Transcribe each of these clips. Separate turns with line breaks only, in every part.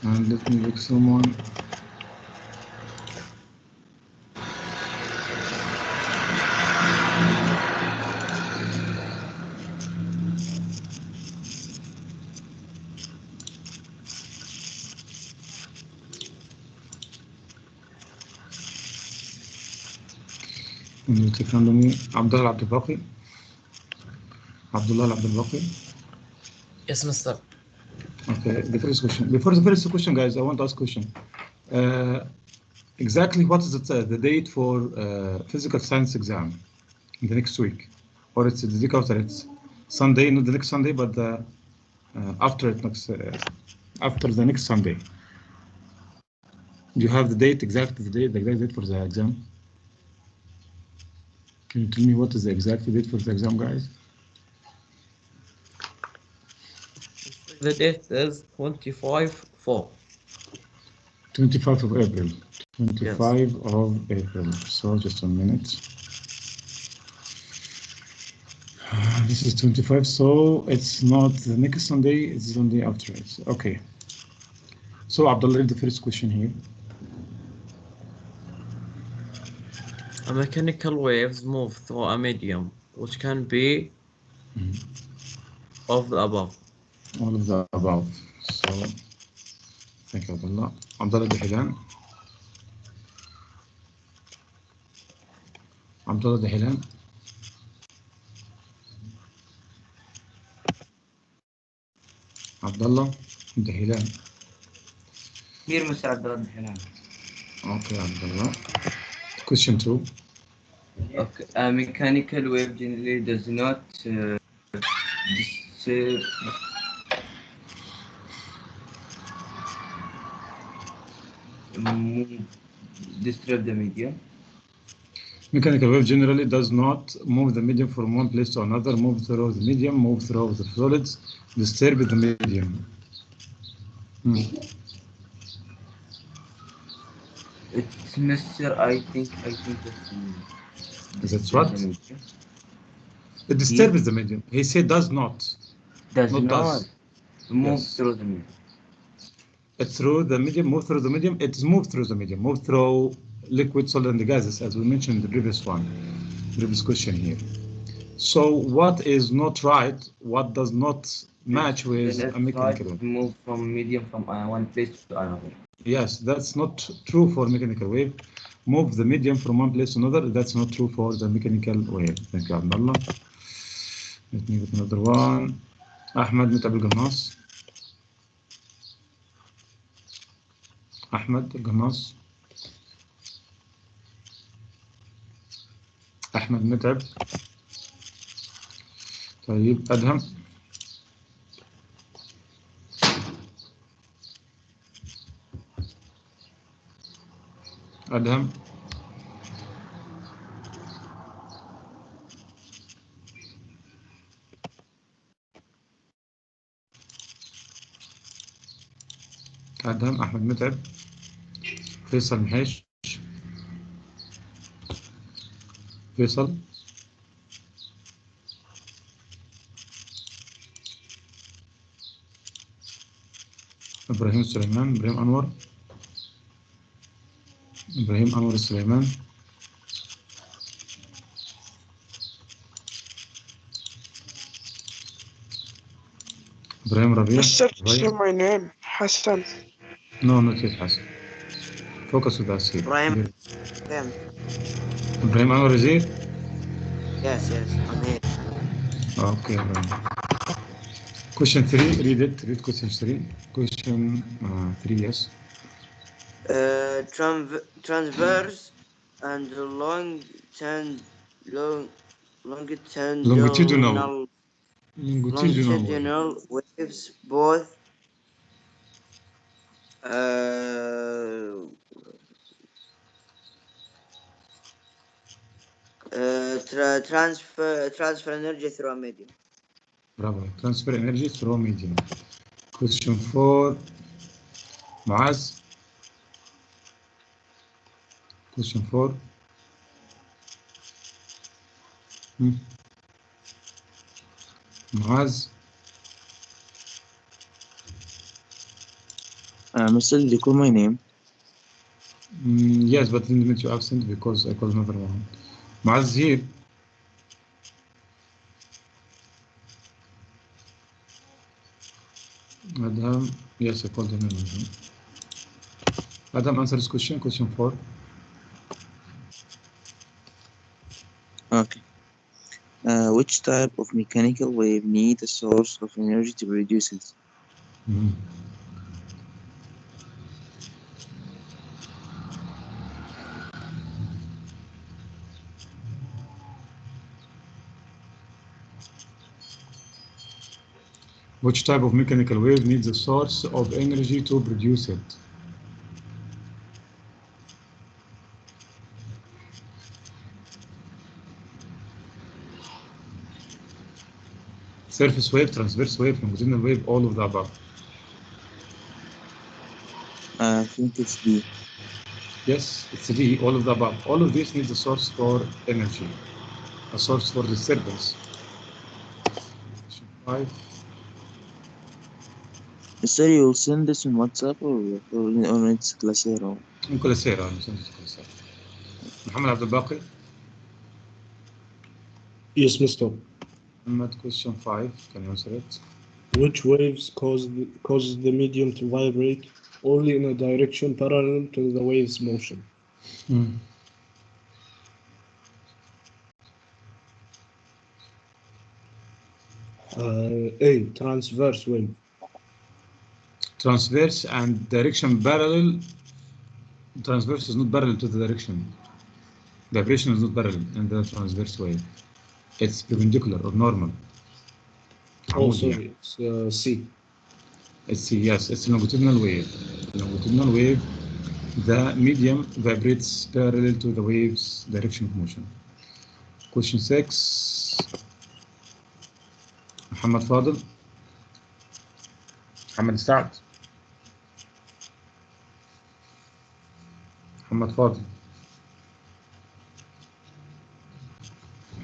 And let me pick someone. And you take under me Abdullah Abdulbaqi. Abdullah Abdulbaqi.
Yes, Mr.
Okay, the first question. Before the first question, guys, I want to ask a question. Exactly what is the date for physical science exam in the next week? Or it's the week after it's Sunday, not the next Sunday, but the after it next after the next Sunday. Do you have the date, the exact date for the exam? Can you tell me what is the exact date for the exam, guys?
The date is 25/4.
25 of April.
Yes.
25 of April. So just a minute. This is 25, so it's not the next Sunday, it's the Sunday after it. Okay. So Abdullah, read the first question here.
A mechanical waves move through a medium, which can be of the above.
All of the above. So thank you, Abdullah. Abdullah Dahilan. Abdullah Dahilan. Abdullah Dahilan.
Here, Mr. Abdullah Hanan.
Okay, Abdullah. Question 2.
Okay. A mechanical wave generally does not disturb, move, disturb the medium.
Mechanical wave generally does not move the medium from one place to another, move through the medium, move through the solids, disturb the medium.
It's Mr. I think
That's what?
the medium.
It disturbs the medium. He said does not.
Does
Not
not
does.
move
Yes.
through the medium.
It's through the medium, move through the medium. It is moved through the medium, move through liquid, solid, and gases, as we mentioned in the previous question here. So what is not right? What does not match with a mechanical wave?
Move from medium from one place to another.
Yes, that's not true for mechanical wave. Move the medium from one place to another. That's not true for the mechanical wave. Thank you, Abdullah. Let me get another one. Ahmed Mutab al-Gannas. Ahmed al-Gannas. أحمد متعب. طيب أدهم. أدهم. أدهم أحمد متعب. فيصل محيش. فيصل. إبراهيم سليمان. إبراهيم أنور. إبراهيم أنور السليمان. إبراهيم ربيع.
Mr. My name Hassan.
No, not yet Hassan. Focus with us here.
Ibrahim.
إبراهيم أنور is here?
Yes, I'm here.
Okay. Question 3, read it. Read question 3. Question 3, yes.
Transverse and longitudinal waves both transfer energy through a medium.
Bravo. Transfer energy through medium. Question 4. Muaz. Question 4. Muaz.
Mr. Did you call my name?
Yes, but didn't mean you absent because I called another one. Mu'azz here. Adam, yes, I called him. Adam, answer this question. Question 4.
Okay. Which type of mechanical wave need a source of energy to produce it?
Which type of mechanical wave needs a source of energy to produce it? Surface wave, transverse wave, longitudinal wave, all of the above.
I think it's D.
Yes, it's D, all of the above. All of this needs a source for energy, a source for disturbance. Question 5.
Sir, you'll send this on WhatsApp or on its Classero?
من كولاسيرا. محمد عبد الباقي.
Yes, Mr.
Muhammad, question 5. Can you answer it?
Which waves causes the medium to vibrate only in a direction parallel to the wave's motion? A. Transverse wave.
Transverse and direction parallel. Transverse is not parallel to the direction. The vibration is not parallel in the transverse wave. It's perpendicular or normal.
Oh, sorry, it's C.
It's C, yes, it's longitudinal wave. Longitudinal wave, the medium vibrates parallel to the wave's direction of motion. Question 6. Muhammad Fadil. Muhammad Saad. Muhammad Fadil.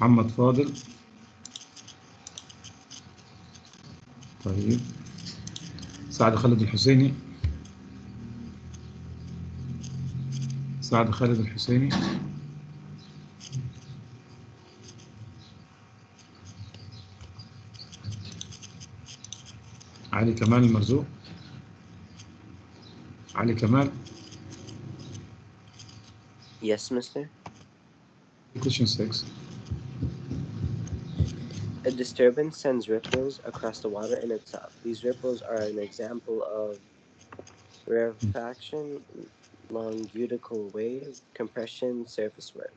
محمد فاضل. طيب سعد خالد الحسيني. سعد خالد الحسيني. علي كمال المرزوق. علي كمال.
Yes, mister.
Question 6.
A disturbance sends ripples across the water in its top. These ripples are an example of rarefaction, longitudinal wave, compression, surface wave.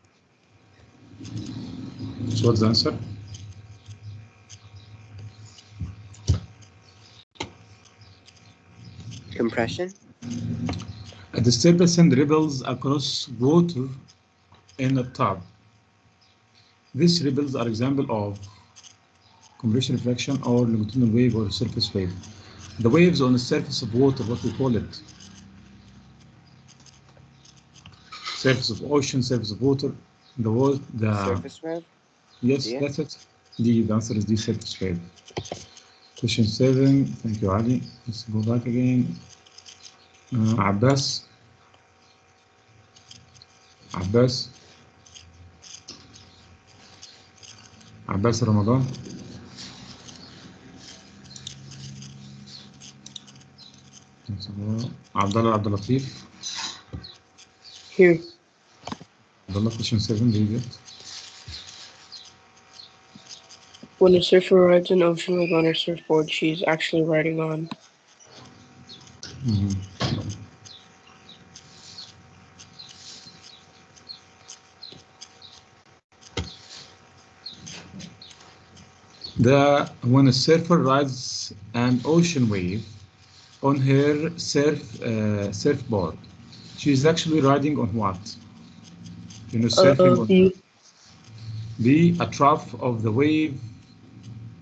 So what's the answer?
Compression?
A disturbance sends ripples across water in a tub. These ripples are example of compression, reflection, or longitudinal wave or surface wave. The waves on the surface of water, what we call it? Surface of ocean, surface of water. The
surface wave?
Yes,
D?
that's it. D. The answer is D, surface wave. Question 7. Thank you, Ali. Let's go back again. Abbas. Abbas. Abbas Ramadan. Abdullah Abdul Latif.
Here.
Abdullah, question 7, read it.
When a surfer rides an ocean wave on her surfboard, she's actually riding on.
When a surfer rides an ocean wave on her surfboard, she's actually riding on what? You know, surfing on B, a trough of the wave.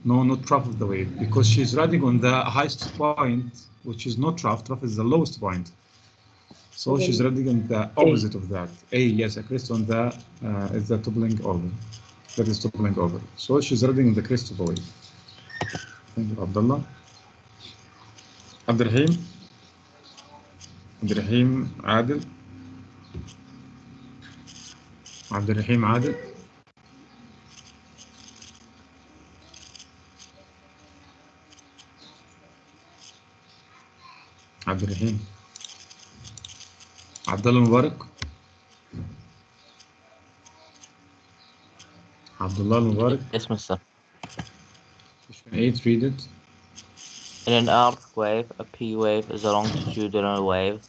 No, not trough of the wave, because she's riding on the highest point, which is not trough. Trough is the lowest point. So she's riding on the opposite of that. A, yes, a crest on the is the toppling over. That is toppling over. So she's riding on the crest of the wave. Thank you, Abdullah. Abdurrahim. عبد الرحيم عادل. عبد الرحيم عادل. عبد الرحيم. عبد الله المبارك. عبد الله المبارك.
Yes, mister.
Question 8, read it.
In an earth wave, a P wave is a longitudinal wave.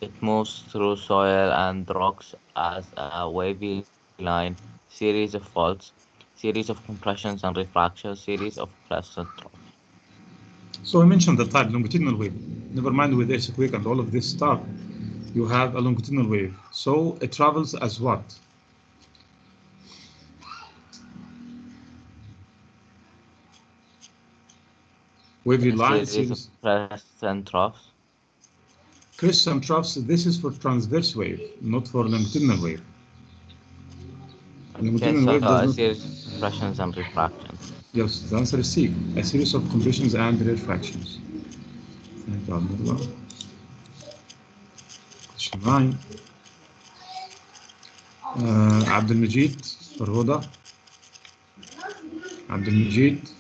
It moves through soil and rocks as a wavy line, series of faults, series of compressions and refractions, series of crests and troughs.
So I mentioned the type, longitudinal wave. Never mind with earthquake and all of this stuff. You have a longitudinal wave. So it travels as what? Wavy line,
Series of crests and troughs.
Crests and troughs, this is for transverse wave, not for longitudinal wave. Longitudinal wave does
a
not...
series of compressions and refractions.
Yes, the answer is C. A series of compressions and refractions. Thank you, Abdullah. Question 9. Abdul Majid for Huda. Abdul Majid.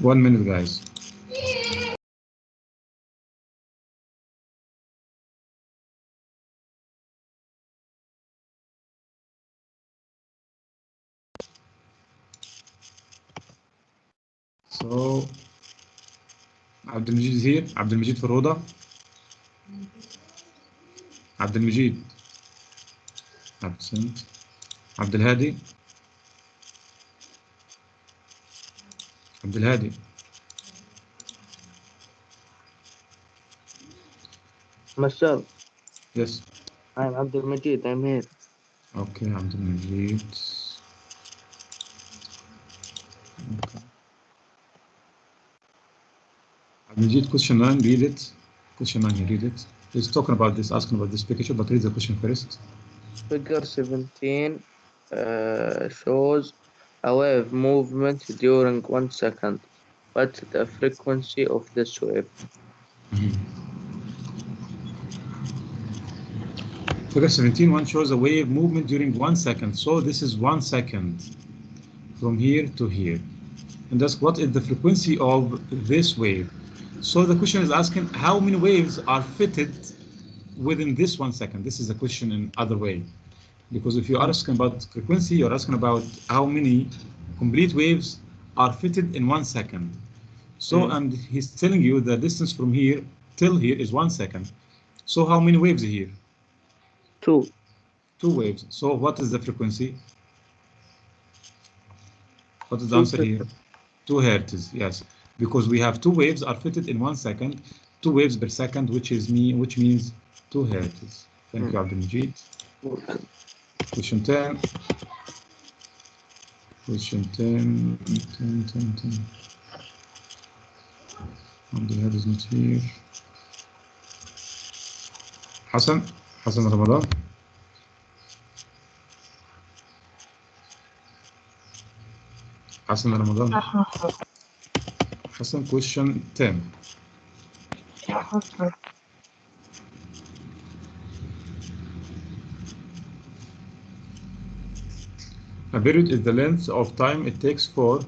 1 minute, guys. So, Abdul Majid is here. Abdul Majid for Huda. Abdul Majid. Absent. Abdul Hadi. Abdul Hadi.
Marshal.
Yes.
I'm Abdul Majid. I'm here.
Okay, Abdul Majid. Okay. Abdul Majid, question 9, read it. Question 9, you read it. He's talking about this, asking about this picture, but read the question first.
Figure 17 shows a wave movement during 1 second. What's the frequency of this wave?
Figure 17, one shows a wave movement during 1 second. So this is 1 second from here to here. And that's what is the frequency of this wave. So the question is asking how many waves are fitted within this 1 second. This is a question in other way. Because if you're asking about frequency, you're asking about how many complete waves are fitted in 1 second. So, and he's telling you the distance from here till here is 1 second. So how many waves are here?
2.
2 waves. So what is the frequency? What is the answer here? 2 hertz, yes. Because we have 2 waves are fitted in 1 second, 2 waves per second, which means 2 hertz. Thank you, Abdul Majid. Question 10. Question 10. Abdul Hadi is not here. Hassan Ramadan. Hassan Ramadan. Hassan, question 10. A period is the length of time it takes for...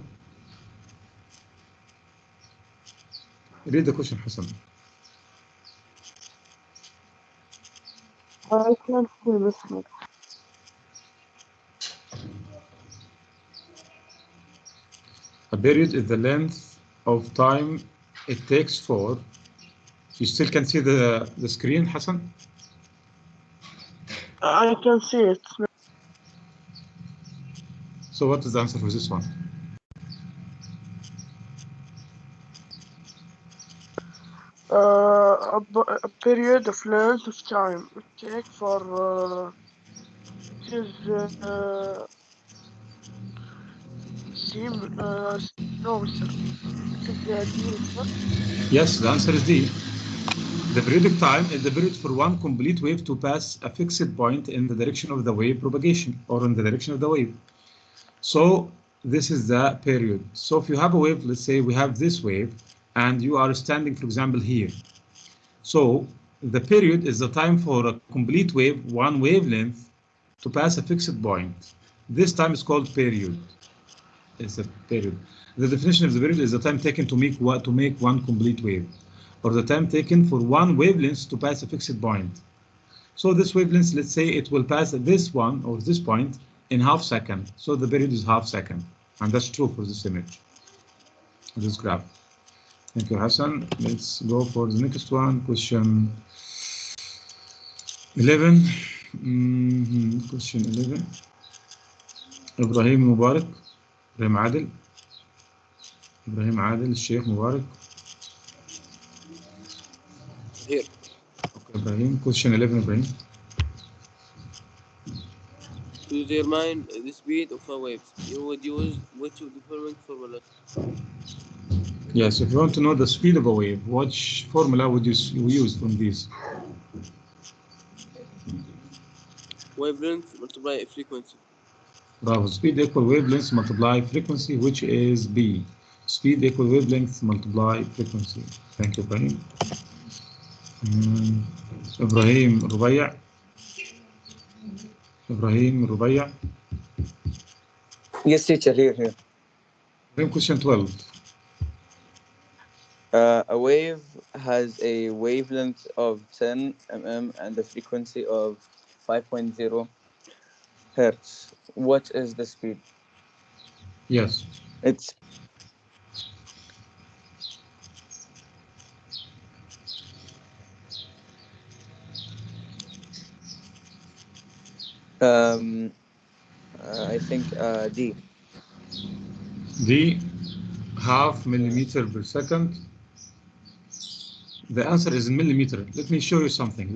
Read the question, Hassan.
I can't see this one.
A period is the length of time it takes for... You still can see the screen, Hassan?
I can see it.
So what is the answer for this one?
A period of length of time it takes for no, sir.
Yes, the answer is D. The periodic time is the period for one complete wave to pass a fixed point in the direction of the wave propagation or in the direction of the wave. So this is the period. So if you have a wave, let's say we have this wave, and you are standing, for example, here. So the period is the time for a complete wave, one wavelength, to pass a fixed point. This time is called period. It's a period. The definition of the period is the time taken to make one complete wave, or the time taken for one wavelength to pass a fixed point. So this wavelength, let's say it will pass this one or this point in half second. So the period is half second, and that's true for this image, this graph. Thank you, Hassan. Let's go for the next one, question 11. Question 11. Ibrahim Mubarak, Ibrahim Adel. Ibrahim Adel, Sheikh Mubarak.
Here.
Okay, Ibrahim. Question 11, Ibrahim.
To determine the speed of a wave, you would use which determinant formula?
Yes, if you want to know the speed of a wave, which formula would you use from these?
Wavelength multiply frequency.
Bravo. Speed equal wavelength multiply frequency, which is B. Speed equal wavelength multiply frequency. Thank you, Ibrahim. Ibrahim Rubaya. Ibrahim Rubaya.
Yes, teacher, here.
Ibrahim, question 12.
A wave has a wavelength of 10 mm and a frequency of 5.0 hertz. What is the speed?
Yes.
It's I think D.
D, half millimeter per second. The answer is in millimeter. Let me show you something.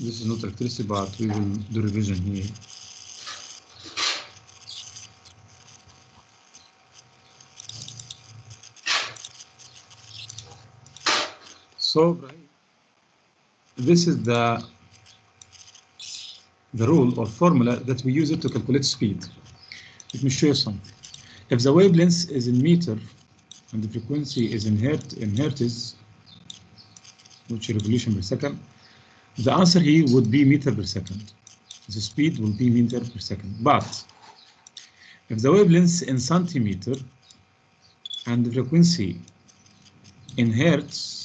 This is not electricity, but we will do revision here. So this is the rule or formula that we use it to calculate speed. Let me show you something. If the wavelength is in meter and the frequency is in hertz, which is revolution per second, the answer here would be meter per second. The speed will be meter per second. But if the wavelength in centimeter and the frequency in hertz,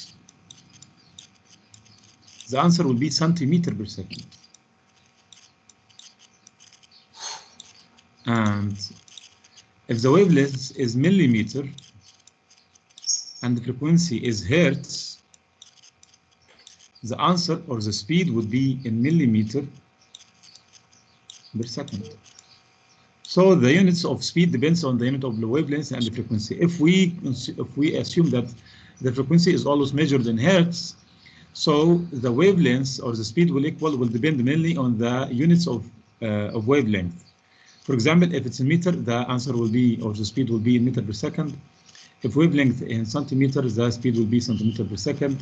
the answer will be centimeter per second. And if the wavelength is millimeter and the frequency is hertz, the answer or the speed would be in millimeter per second. So the units of speed depends on the unit of the wavelength and the frequency. If we assume that the frequency is always measured in hertz, so the wavelength or the speed will depend mainly on the units of wavelength. For example, if it's in meter, the answer will be, or the speed will be in meter per second. If wavelength in centimeter, the speed will be centimeter per second.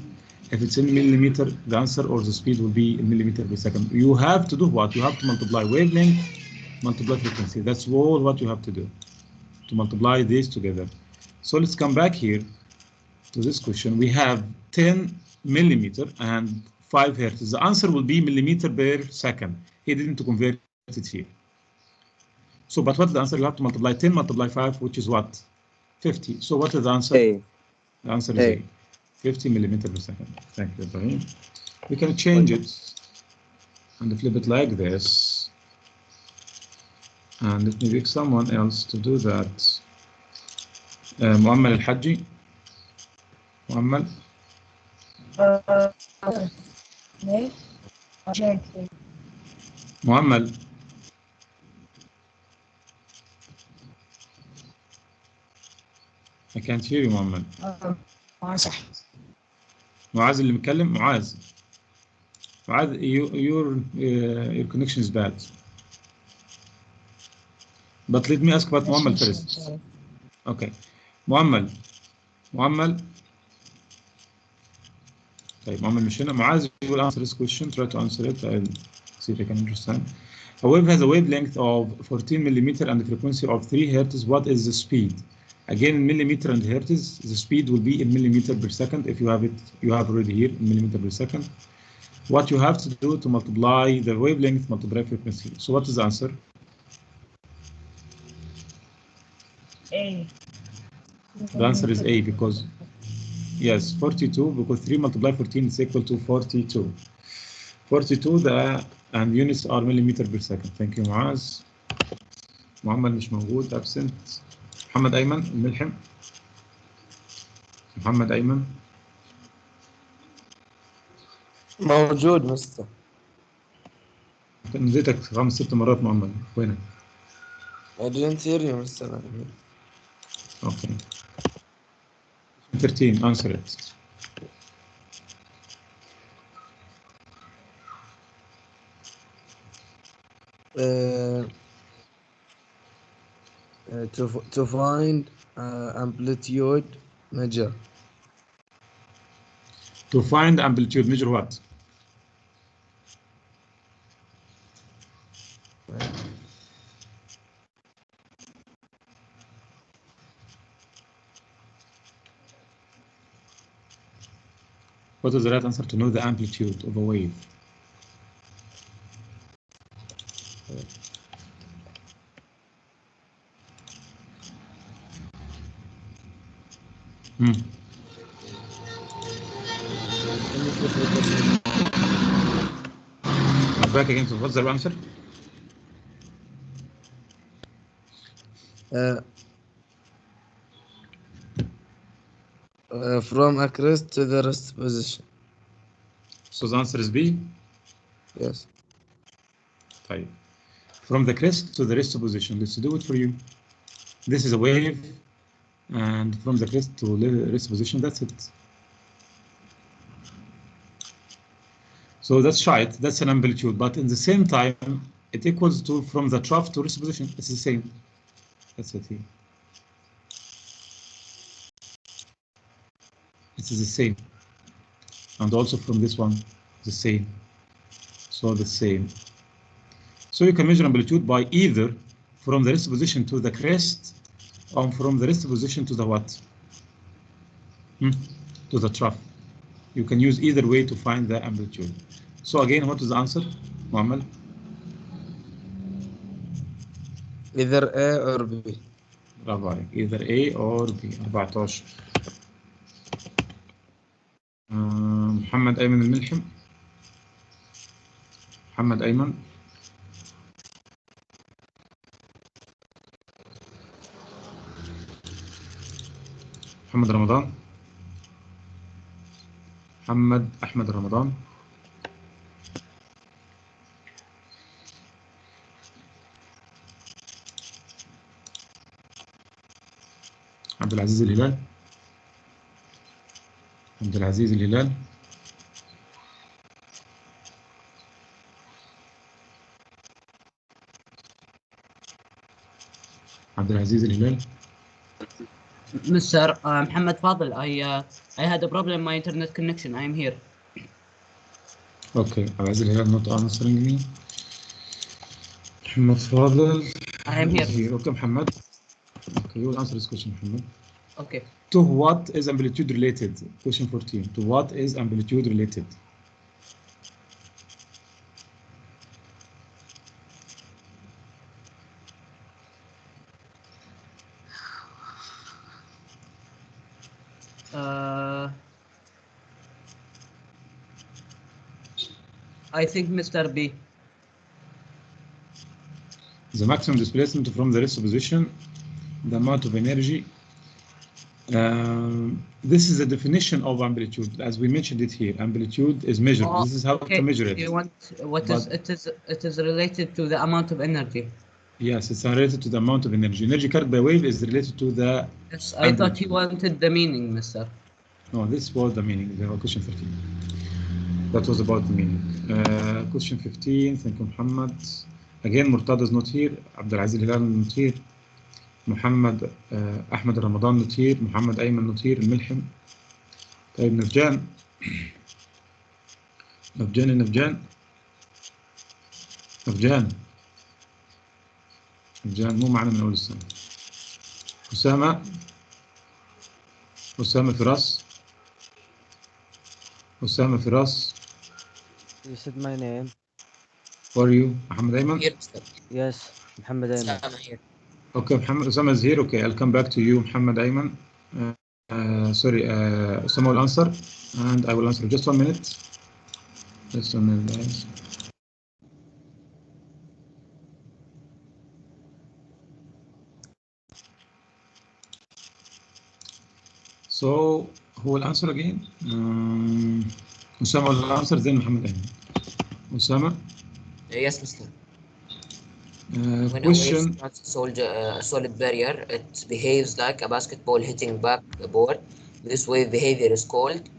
If it's in millimeter, the answer or the speed will be in millimeter per second. You have to do what? You have to multiply wavelength, multiply frequency. That's all what you have to do, to multiply these together. So let's come back here to this question. We have 10 millimeter and 5 hertz. The answer will be millimeter per second. He didn't convert it here. So, but what's the answer? You have to multiply 10 multiply 5, which is what? 50. So what is the answer?
A.
The answer is A. 50 millimeter per second. Thank you, Ibrahim. We can change it and flip it like this. And let me pick someone else to do that. Muammal Al-Hajji. Muammal. Muammal. I can't hear you, Muammal. معاذ اللي متكلم. معاذ. Your connection is bad. But let me ask about Muammal first. Okay. Muammal. طيب محمد مش هنا. معاذ will answer this question. Try to answer it. I'll see if I can understand. A wave has a wavelength of 14 millimeter and a frequency of 3 hertz. What is the speed? Again, in millimeter and hertz, the speed will be in millimeter per second. If you have it, you have already here in millimeter per second. What you have to do to multiply the wavelength, multiply frequency. So what is the answer?
A.
The answer is A because, yes, 42, because 3 multiply 14 is equal to 42. 42 and units are millimeter per second. Thank you معاذ. محمد مش موجود, absent. محمد أيمن الملحم. محمد أيمن
موجود مستر.
نزيتك 5-6 مرات محمد. وينك؟
I didn't hear you مستر.
Okay. 13, answer it.
To find amplitude measure.
To find amplitude measure what? What is the right answer to know the amplitude of a wave? Back again to what's the answer?
From a crest to the rest position.
So the answer is B?
Yes.
طيب. From the crest to the rest position. Let's do it for you. This is a wave, and from the crest to the rest position, that's it. So that's right, that's an amplitude, but in the same time, it equals to from the trough to rest position. It's the same. That's it here. It is the same. And also from this one, the same. So the same. So you can measure amplitude by either from the rest position to the crest, or from the rest position to the what? To the trough. You can use either way to find the amplitude. So again, what is the answer, Muhammad?
Either A or B.
برافو عليك. Either A or B. 14. محمد أيمن الملحم. محمد أيمن. محمد رمضان. محمد أحمد رمضان. عبد العزيز الهلال. عبد العزيز الهلال. عبد العزيز الهلال.
Mr. Muhammad Fadl, I had a problem in my internet connection. I am here.
Okay, عبد العزيز الهلال not answering me. محمد فاضل.
I am here.
Okay, Muhammad. Okay, you will answer this question, Muhammad.
Okay.
To what is amplitude related? Question 14. To what is amplitude related?
I think Mr. B.
The maximum displacement from the rest position, the amount of energy. This is the definition of amplitude, as we mentioned it here. Amplitude is measured. This is how to measure it.
You want it is related to the amount of energy.
Yes, it's related to the amount of energy. Energy carried by wave is related to the.
Yes, I thought you wanted the meaning, Mister.
No, this was the meaning. The question 13. That was about the meaning. Question 15. Thank you, Muhammad. Again, Murtada is not here. Abdul Aziz Hilal not here. Muhammad Ahmed Ramadan not here. Muhammad Ayman not here. الملحم. طيب نرجان. نفجان مو معنا من أول السنة. أسامة فراس.
You said my name.
Who are you? محمد أيمن?
Yes, Muhammad Ayman.
Okay, Osama is here. Okay, I'll come back to you, Muhammad Ayman. Sorry, Osama will answer, and I will answer. Just 1 minute. Just 1 minute, guys. So, who will answer again? Osama will answer, then Muhammad Ayman. Osama?
Yes, Mr. When
Question.
a wave strikes a solid barrier, it behaves like a basketball hitting back the board. This wave behavior is called.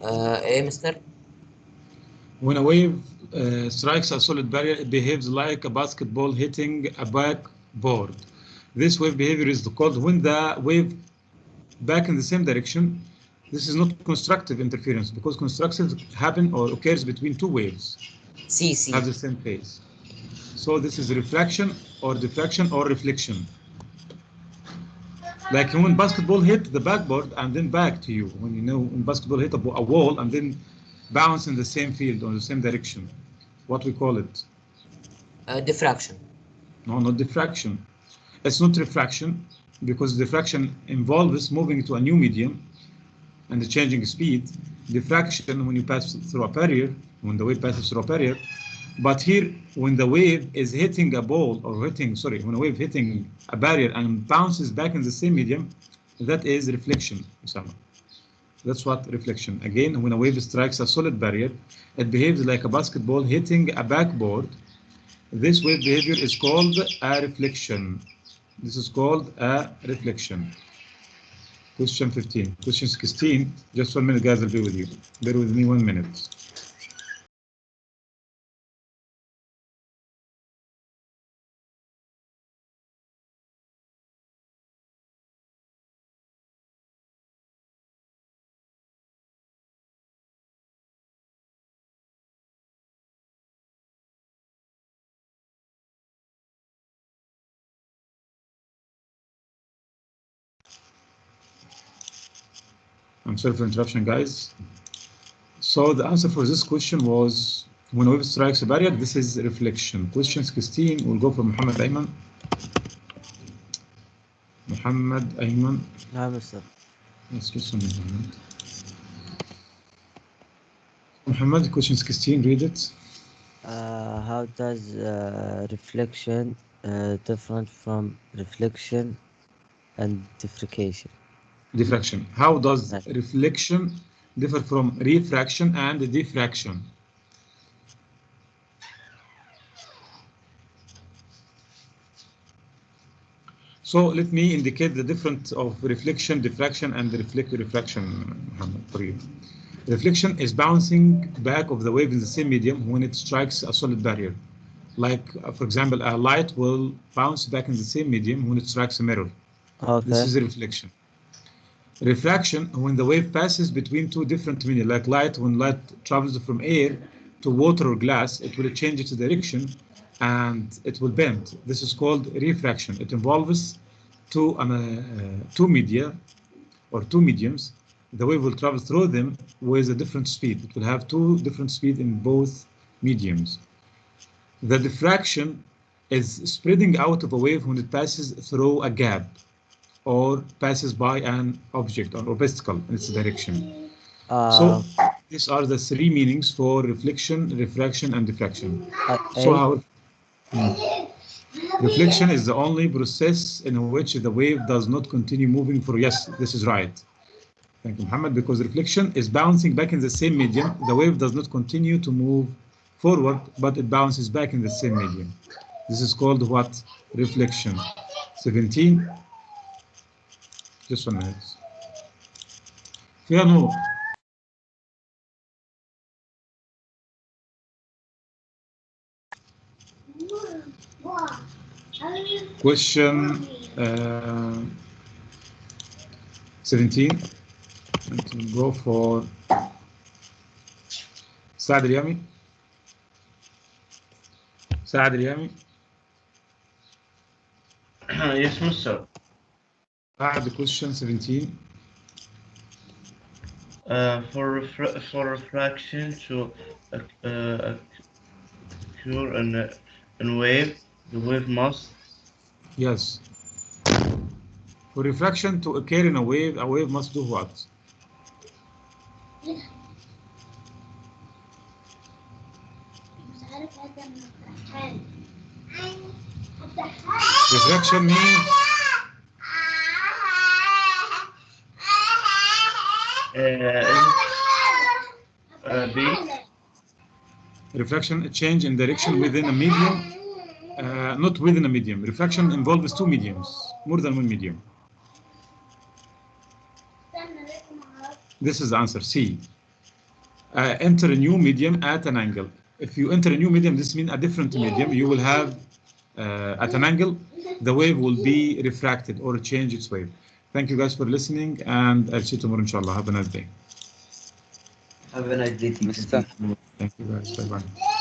Mr.
When a wave strikes a solid barrier, it behaves like a basketball hitting a backboard. This wave behavior is called when the wave back in the same direction. This is not constructive interference because constructive happen or occurs between two waves. Have the same phase. So this is refraction or diffraction or reflection. Like when basketball hit the backboard and then back to you. When basketball hit a wall and then bounce in the same field or the same direction. What we call it?
Diffraction.
No, not diffraction. It's not refraction because diffraction involves moving to a new medium and the changing speed. Diffraction when you pass through a barrier, when the wave passes through a barrier. But here, when the wave is hitting a ball or when a wave hitting a barrier and bounces back in the same medium, that is reflection, Osama. That's what reflection. Again, when a wave strikes a solid barrier, it behaves like a basketball hitting a backboard. This wave behavior is called a reflection. This is called a reflection. Question 15. Question 16. Just 1 minute, guys, I'll be with you. Bear with me 1 minute. I'm sorry for interruption, guys. So the answer for this question was when a wave strikes a barrier, this is reflection. Question 16 will go for Muhammad Ayman. Muhammad Ayman.
نعم sir.
Let's listen to Muhammad. Muhammad, question 16, read it.
How does reflection different from reflection and diffraction?
Diffraction. How does reflection differ from refraction and diffraction? So let me indicate the difference of reflection, diffraction, and refraction, Muhammad, for you. Reflection is bouncing back of the wave in the same medium when it strikes a solid barrier. Like, for example, a light will bounce back in the same medium when it strikes a mirror.
Okay.
This is a reflection. Refraction, when the wave passes between two different media, like light, when light travels from air to water or glass, it will change its direction and it will bend. This is called refraction. It involves two media or two mediums. The wave will travel through them with a different speed. It will have two different speeds in both mediums. The diffraction is spreading out of a wave when it passes through a gap or passes by an object or obstacle in its direction. So these are the three meanings for reflection, refraction, and diffraction. Reflection is the only process in which the wave does not continue moving for, yes, this is right. Thank you, Muhammad, because reflection is bouncing back in the same medium. The wave does not continue to move forward, but it bounces back in the same medium. This is called what? Reflection. 17. Just 1 minute. فيها نور. Question 17. And we'll go for سعد اليامي. سعد اليامي.
Yes, Mr.
بعد question 17.
For refraction to occur in wave, the wave must.
Yes. For refraction to occur in a wave must do what? Refraction means refraction, a change in direction within a medium, not within a medium. Refraction involves two mediums, more than one medium. This is the answer, C. Enter a new medium at an angle. If you enter a new medium, this means a different medium. You will have, at an angle, the wave will be refracted or change its wave. Thank you guys for listening, and I'll see you tomorrow, inshallah. Have a nice day.
Have a nice day.
Mr.
Thank you guys. Bye-bye.